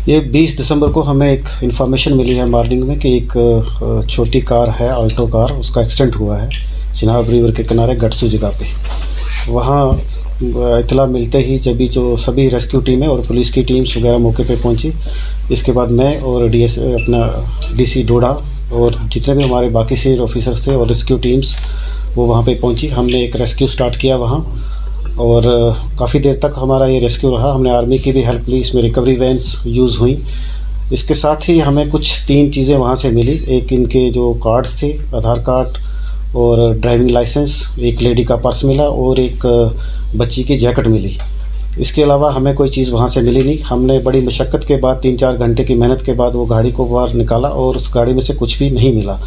ये 20 दिसंबर को हमें एक इन्फॉर्मेशन मिली है मॉर्निंग में कि एक छोटी कार है, अल्टो कार, उसका एक्सीडेंट हुआ है चिनाब रिवर के किनारे गटसू जगह पे। वहाँ इतला मिलते ही जब जो सभी रेस्क्यू टीमें और पुलिस की टीम्स वगैरह मौके पे पहुंची। इसके बाद मैं और डीसी डोडा और जितने भी हमारे बाकी सीनियर ऑफिसर्स थे और रेस्क्यू टीम्स वो वहाँ पे पहुंची। हमने एक रेस्क्यू स्टार्ट किया वहाँ और काफ़ी देर तक हमारा ये रेस्क्यू रहा। हमने आर्मी की भी हेल्प ली, इसमें रिकवरी वैन्स यूज़ हुई। इसके साथ ही हमें कुछ 3 चीज़ें वहाँ से मिली। एक इनके जो कार्ड्स थे, आधार कार्ड और ड्राइविंग लाइसेंस, एक लेडी का पर्स मिला और एक बच्ची की जैकेट मिली। इसके अलावा हमें कोई चीज़ वहाँ से मिली नहीं। हमने बड़ी मशक्क़त के बाद 3-4 घंटे की मेहनत के बाद वो गाड़ी को बाहर निकाला और उस गाड़ी में से कुछ भी नहीं मिला।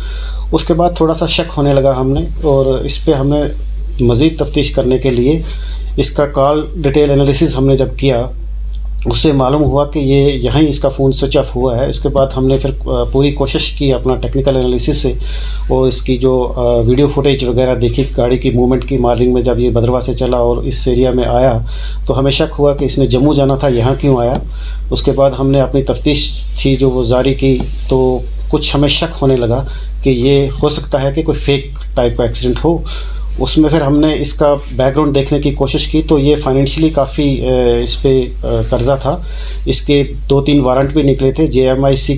उसके बाद थोड़ा सा शक होने लगा हमने और इस पर हमने मज़ीद तफ्तीश करने के लिए इसका कॉल डिटेल एनालिसिस हमने जब किया, उससे मालूम हुआ कि ये यहाँ ही इसका फ़ोन स्विच ऑफ हुआ है। इसके बाद हमने फिर पूरी कोशिश की अपना टेक्निकल एनालिसिस से और इसकी जो वीडियो फुटेज वगैरह देखी गाड़ी की मूवमेंट की। मॉर्निंग में जब ये भद्रवाह से चला और इस एरिया में आया तो हमें शक हुआ कि इसने जम्मू जाना था, यहाँ क्यों आया। उसके बाद हमने अपनी तफ्तीश थी जो वो जारी की तो कुछ हमें शक होने लगा कि ये हो सकता है कि कोई फेक टाइप का एक्सीडेंट हो। उसमें फिर हमने इसका बैकग्राउंड देखने की कोशिश की तो ये फाइनेंशियली काफ़ी इस पर कर्ज़ा था। इसके 2-3 वारंट भी निकले थे JMIC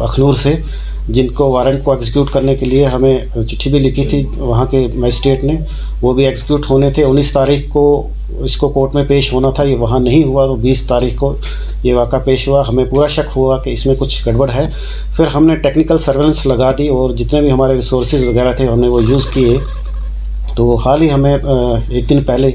अखनूर से, जिनको वारंट को एग्जीक्यूट करने के लिए हमें चिट्ठी भी लिखी थी वहाँ के मजिस्ट्रेट ने, वो भी एग्जीक्यूट होने थे। 19 तारीख को इसको कोर्ट में पेश होना था, ये वहाँ नहीं हुआ तो 20 तारीख को ये वाक़ा पेश हुआ। हमें पूरा शक हुआ कि इसमें कुछ गड़बड़ है। फिर हमने टेक्निकल सर्वेलेंस लगा दी और जितने भी हमारे रिसोर्सेज वगैरह थे हमने वो यूज़ किए। तो हाल ही हमें 1 दिन पहले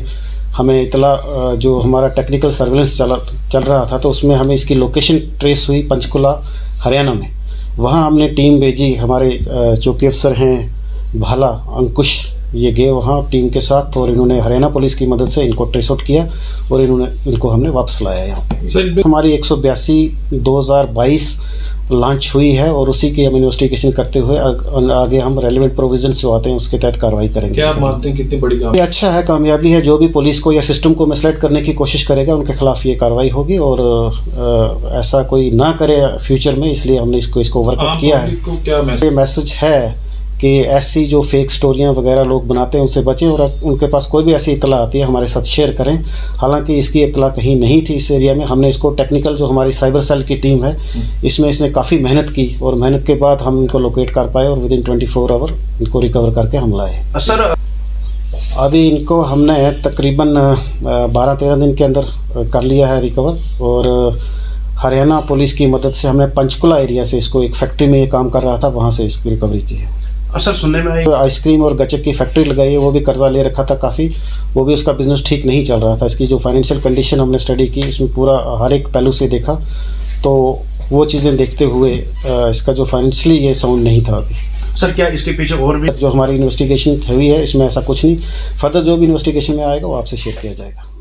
हमें इतला जो हमारा टेक्निकल सर्वेलेंस चल रहा था तो उसमें हमें इसकी लोकेशन ट्रेस हुई पंचकुला हरियाणा में। वहाँ हमने टीम भेजी, हमारे चौकी अफसर हैं भाला अंकुश, ये गए वहाँ टीम के साथ और इन्होंने हरियाणा पुलिस की मदद से इनको ट्रेस आउट किया और इनको हमने वापस लाया यहाँ पे। हमारी 182 2022 लॉन्च हुई है और उसी की हम इन्वेस्टिगेशन करते हुए आगे हम रेलिवेंट प्रोविजंस जो आते हैं उसके तहत कार्रवाई करेंगे। क्या आप मानते हैं कितनी बड़ी ये अच्छा है, कामयाबी है। जो भी पुलिस को या सिस्टम को मिसलाइड करने की कोशिश करेगा उनके खिलाफ ये कार्रवाई होगी और ऐसा कोई ना करे फ्यूचर में, इसलिए हमने इसको वर्कआउट किया है। क्या मैसेज है कि ऐसी जो फेक स्टोरियां वगैरह लोग बनाते हैं उनसे बचें और उनके पास कोई भी ऐसी इतला आती है हमारे साथ शेयर करें। हालांकि इसकी इतला कहीं नहीं थी इस एरिया में। हमने इसको टेक्निकल जो हमारी साइबर सेल की टीम है इसमें इसने काफ़ी मेहनत की और मेहनत के बाद हम इनको लोकेट कर पाए और विदिन 24 आवर इनको रिकवर करके हम लाए। सर अभी इनको हमने तकरीबन 12-13 दिन के अंदर कर लिया है रिकवर और हरियाणा पुलिस की मदद से हमने पंचकुला एरिया से इसको, एक फैक्ट्री में ये काम कर रहा था, वहाँ से इसकी रिकवरी की है। सर सुनने में आई आइसक्रीम और गचक की फैक्ट्री लगाई है, वो भी कर्जा ले रखा था काफ़ी, वो भी उसका बिजनेस ठीक नहीं चल रहा था। इसकी जो फाइनेंशियल कंडीशन हमने स्टडी की, इसमें पूरा हर एक पहलू से देखा तो वो चीज़ें देखते हुए इसका जो फाइनेंशियली ये साउंड नहीं था अभी। सर क्या इसके पीछे और भी जो हमारी इन्वेस्टिगेशन हुई है इसमें ऐसा कुछ नहीं, फर्दर जो भी इन्वेस्टिगेशन में आएगा वो आपसे शेयर किया जाएगा।